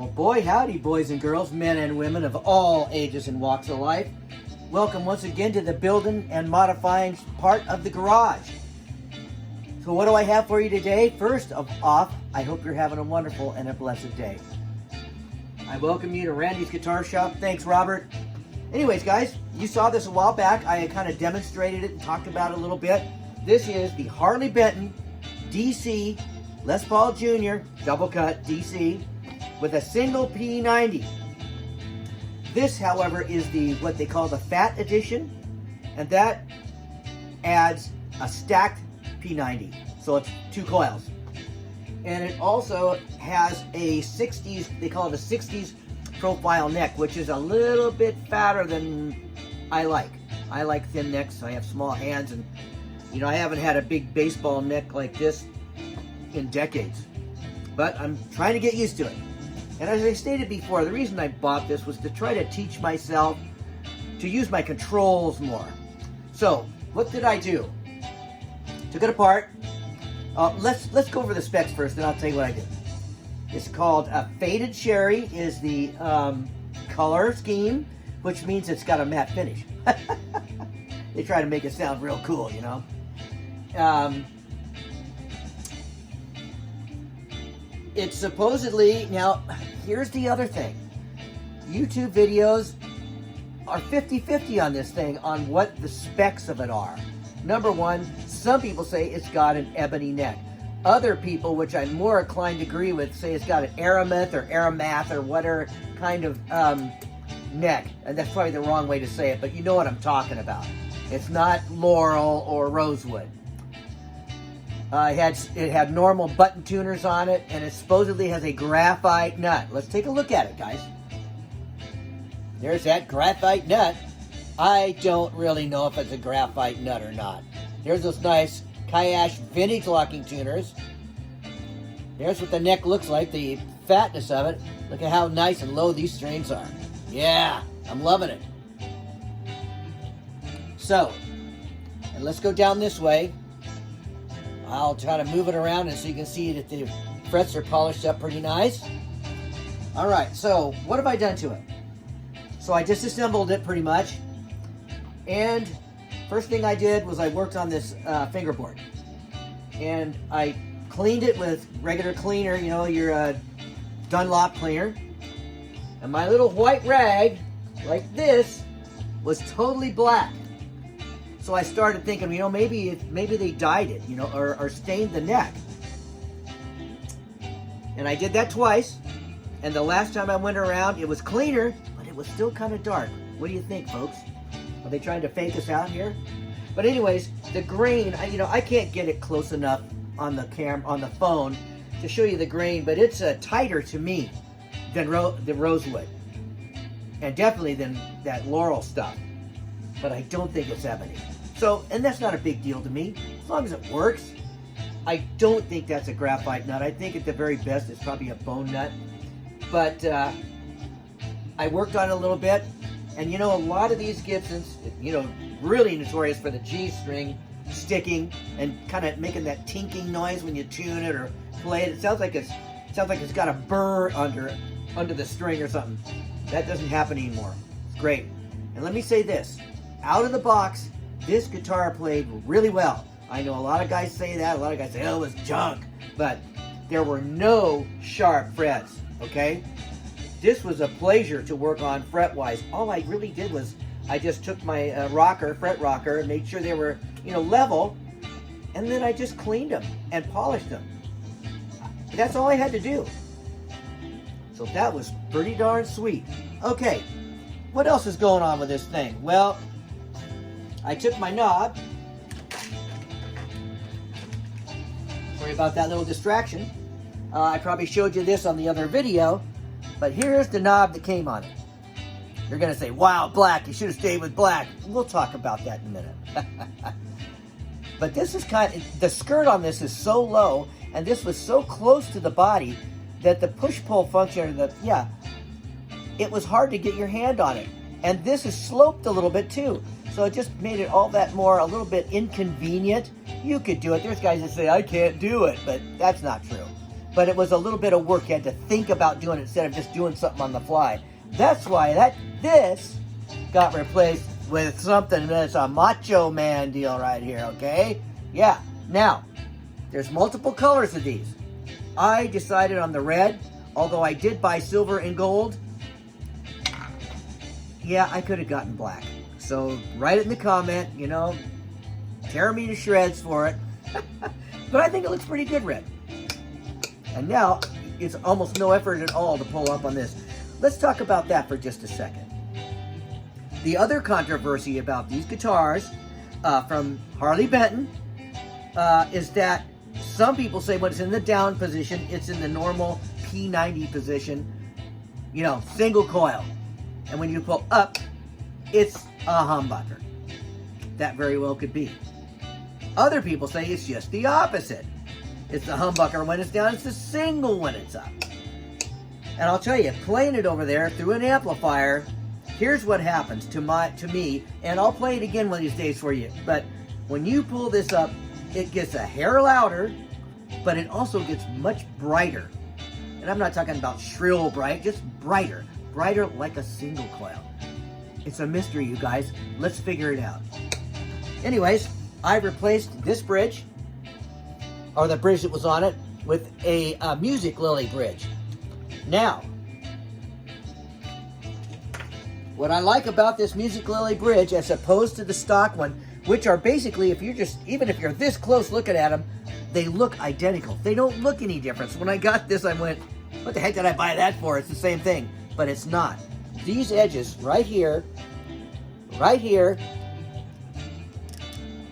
Well, boy, howdy, boys and girls, men and women of all ages and walks of life. Welcome once again to the building and modifying part of the garage. So what do I have for you today? First of all, I hope you're having a wonderful and a blessed day. I welcome you to Randy's Guitar Shop. Thanks, Robert. Anyways, guys, you saw this a while back. I kind of demonstrated it and talked about it a little bit. This is the Harley Benton DC Les Paul Jr. double cut DC with a single P90. This, however, is the what they call the Fat Edition, and that adds a stacked P90, so it's 2 coils. And it also has a 60s, they call it a 60s profile neck, which is a little bit fatter than I like. I like thin necks. I have small hands, and you know, I haven't had a big baseball neck like this in decades, but I'm trying to get used to it. And as I stated before, the reason I bought this was to try to teach myself to use my controls more. So what did I do? Took it apart. Let's go over the specs first, and I'll tell you what I did. It's called Faded Cherry is the color scheme, which means it's got a matte finish. They try to make it sound real cool, you know. It's supposedly, now here's the other thing. YouTube videos are 50-50 on this thing, on what the specs of it are. Number one, some people say it's got an ebony neck. Other people, which I'm more inclined to agree with, say it's got an aramith or aramath or whatever kind of neck. And that's probably the wrong way to say it, but you know what I'm talking about. It's not laurel or rosewood. It had normal button tuners on it, and it supposedly has a graphite nut. Let's take a look at it, guys. There's that graphite nut. I don't really know if it's a graphite nut or not. There's those nice Kayash vintage locking tuners. There's what the neck looks like, the fatness of it. Look at how nice and low these strings are. Yeah, I'm loving it. So, and let's go down this way. I'll try to move it around and so you can see that the frets are polished up pretty nice. All right, so what have I done to it? So I disassembled it pretty much. And first thing I did was I worked on this fingerboard. And I cleaned it with regular cleaner, you know, your Dunlop cleaner. And my little white rag, like this, was totally black. So I started thinking, you know, maybe they dyed it, you know, or stained the neck. And I did that twice. And the last time I went around, it was cleaner, but it was still kind of dark. What do you think, folks? Are they trying to fake us out here? But anyways, the grain, you know, I can't get it close enough on the on the phone to show you the grain, but it's tighter to me than the rosewood, and definitely than that laurel stuff. But I don't think it's ebony. So, and that's not a big deal to me, as long as it works. I don't think that's a graphite nut. I think at the very best it's probably a bone nut. But I worked on it a little bit, and you know, a lot of these Gibsons, you know, really notorious for the G string sticking and kind of making that tinking noise when you tune it or play it. It sounds like it's got a burr under the string or something. That doesn't happen anymore. It's great. And let me say this, out of the box, this guitar played really well. I know a lot of guys say that. A lot of guys say, oh, it was junk. But there were no sharp frets, okay? This was a pleasure to work on fret-wise. All I really did was I just took my fret rocker, and made sure they were, you know, level, and then I just cleaned them and polished them. That's all I had to do. So that was pretty darn sweet. Okay, what else is going on with this thing? Well, I took my knob. Sorry about that little distraction. I probably showed you this on the other video, but here's the knob that came on it. You're gonna say, wow, black, you should have stayed with black. We'll talk about that in a minute. But this is the skirt on this is so low, and this was so close to the body that the push-pull function, it was hard to get your hand on it. And this is sloped a little bit too. So it just made it all that more, a little bit inconvenient. You could do it. There's guys that say, I can't do it, but that's not true. but it was a little bit of work. You had to think about doing it instead of just doing something on the fly. That's why this got replaced with something that's a Macho Man deal right here, okay? Yeah. Now, there's multiple colors of these. I decided on the red, although I did buy silver and gold. Yeah, I could have gotten black. So write it in the comment, you know, tear me to shreds for it. But I think it looks pretty good red. And now, it's almost no effort at all to pull up on this. Let's talk about that for just a second. The other controversy about these guitars from Harley Benton is that some people say when it's in the down position, it's in the normal P90 position, you know, single coil. And when you pull up, it's a humbucker. That very well could be. Other people say it's just the opposite. It's the humbucker when it's down, it's the single when it's up. And I'll tell you, playing it over there through an amplifier, here's what happens to me, and I'll play it again one of these days for you. But when you pull this up, it gets a hair louder, but it also gets much brighter. And I'm not talking about shrill bright, just brighter. Brighter like a single coil. It's a mystery, you guys. Let's figure it out. Anyways, I replaced this bridge, or the bridge that was on it, with a Music Lily bridge. Now, what I like about this Music Lily bridge, as opposed to the stock one, which are basically, even if you're this close looking at them, they look identical. They don't look any different. So when I got this, I went, what the heck did I buy that for? It's the same thing, but it's not. These edges right here,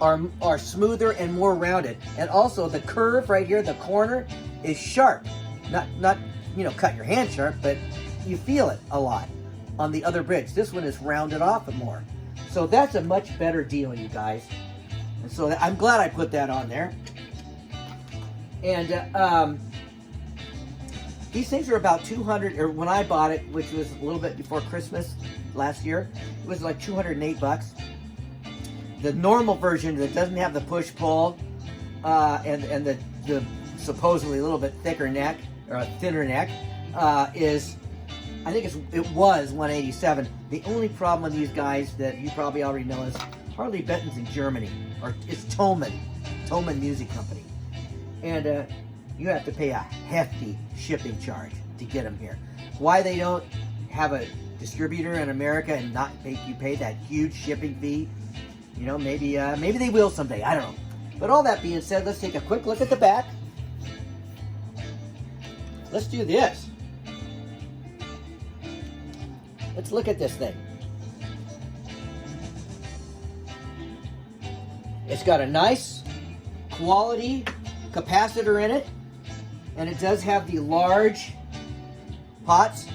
are smoother and more rounded. And also the curve right here, the corner, is sharp. Not you know, cut your hand sharp, but you feel it a lot on the other bridge. This one is rounded off more. So that's a much better deal, you guys. And so I'm glad I put that on there. And these things are about 200, or when I bought it, which was a little bit before Christmas last year, it was like 208 bucks. The normal version that doesn't have the push-pull and the supposedly a little bit thicker neck, or a thinner neck, is, I think it was 187. The only problem with these guys that you probably already know is Harley Benton's in Germany, or it's Thomann Music Company. And you have to pay a hefty shipping charge to get them here. Why they don't have a distributor in America and not make you pay that huge shipping fee, you know, maybe they will someday, I don't know. But all that being said, let's take a quick look at the back. Let's do this. Let's look at this thing. It's got a nice quality capacitor in it, and it does have the large pots,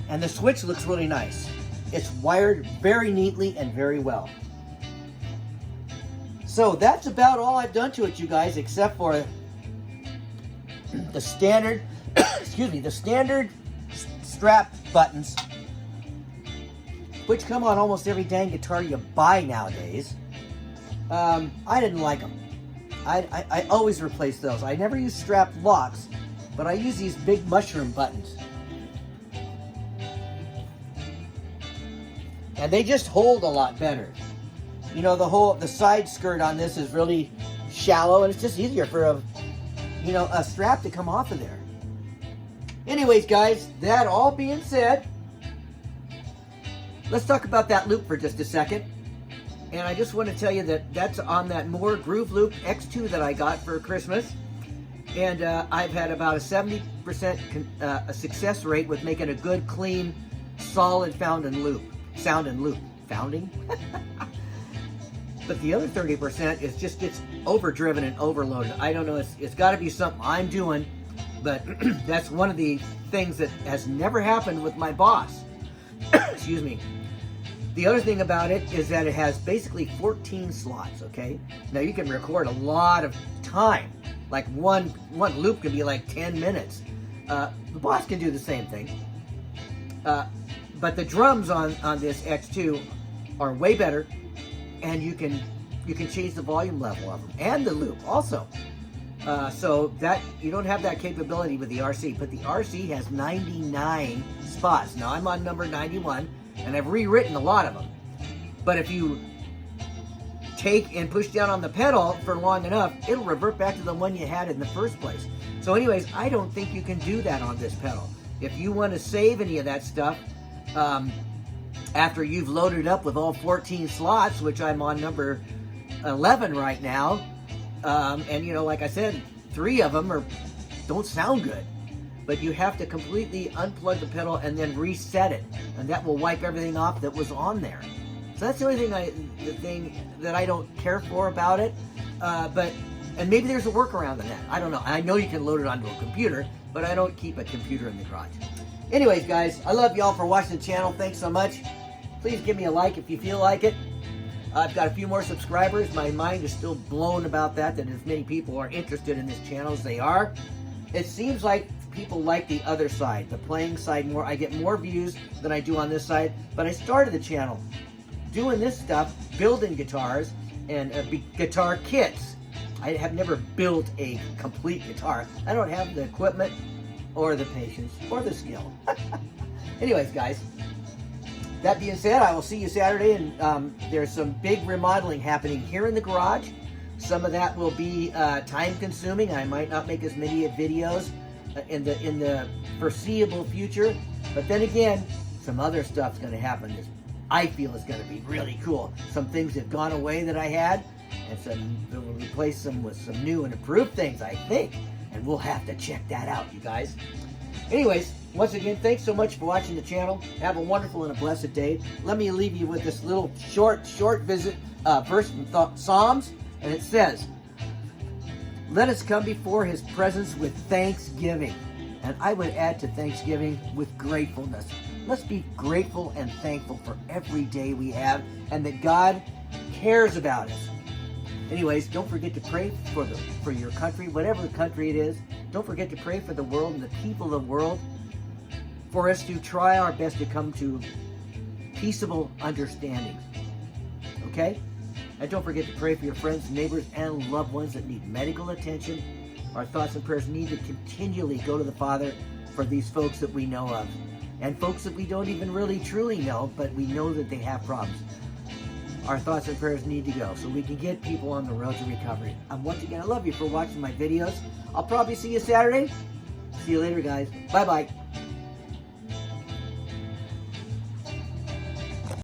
and the switch looks really nice. It's wired very neatly and very well. So that's about all I've done to it, you guys, except for the standard the standard strap buttons, which come on almost every dang guitar you buy nowadays. I didn't like them. I always replace those. I never use strap locks, but I use these big mushroom buttons. And they just hold a lot better. You know, the side skirt on this is really shallow, and it's just easier for a strap to come off of there. Anyways, guys, that all being said, let's talk about that loop for just a second. And I just want to tell you that that's on that Moore Groove Loop X2 that I got for Christmas. And I've had about a 70% a success rate with making a good, clean, solid sound and loop. Founding? But the other 30% is just gets overdriven and overloaded. I don't know, it's got to be something I'm doing, but that's one of the things that has never happened with my Boss. Excuse me. The other thing about it is that it has basically 14 slots, okay? Now you can record a lot of time. Like one loop can be like 10 minutes. The Boss can do the same thing. But the drums on this X2 are way better, and you can change the volume level of them and the loop also. So that you don't have that capability with the RC, but the RC has 99 spots. Now I'm on number 91, and I've rewritten a lot of them. But if you take and push down on the pedal for long enough, it'll revert back to the one you had in the first place. So anyways, I don't think you can do that on this pedal. If you want to save any of that stuff, after you've loaded up with all 14 slots, which I'm on number 11 right now, and you know, like I said, 3 of them don't sound good. But you have to completely unplug the pedal and then reset it, and that will wipe everything off that was on there. So that's the only thing that I don't care for about it. And maybe there's a workaround on that. I don't know. I know you can load it onto a computer, but I don't keep a computer in the garage. Anyways, guys, I love y'all for watching the channel. Thanks so much. Please give me a like if you feel like it. I've got a few more subscribers. My mind is still blown about that as many people are interested in this channel as they are. It seems like people like the other side, the playing side more. I get more views than I do on this side, but I started the channel doing this stuff, building guitars and guitar kits. I have never built a complete guitar. I don't have the equipment or the patience or the skill. Anyways, guys, that being said, I will see you Saturday, and there's some big remodeling happening here in the garage. Some of that will be time consuming. I might not make as many videos in the foreseeable future, but then again, some other stuff's going to happen that I feel is going to be really cool. Some things have gone away that I had, and we'll replace them with some new and improved things, I think, and we'll have to check that out, you guys. Anyways, once again, thanks so much for watching the channel. Have a wonderful and a blessed day. Let me leave you with this little short verse from Psalms, and it says, "Let us come before his presence with thanksgiving." And I would add to thanksgiving with gratefulness. Let's be grateful and thankful for every day we have, and that God cares about us. Anyways, don't forget to pray for your country, whatever country it is. Don't forget to pray for the world and the people of the world, for us to try our best to come to peaceable understandings. Okay? And don't forget to pray for your friends, neighbors, and loved ones that need medical attention. Our thoughts and prayers need to continually go to the Father for these folks that we know of, and folks that we don't even really truly know, but we know that they have problems. Our thoughts and prayers need to go so we can get people on the road to recovery. Once again, I love you for watching my videos. I'll probably see you Saturday. See you later, guys. Bye-bye.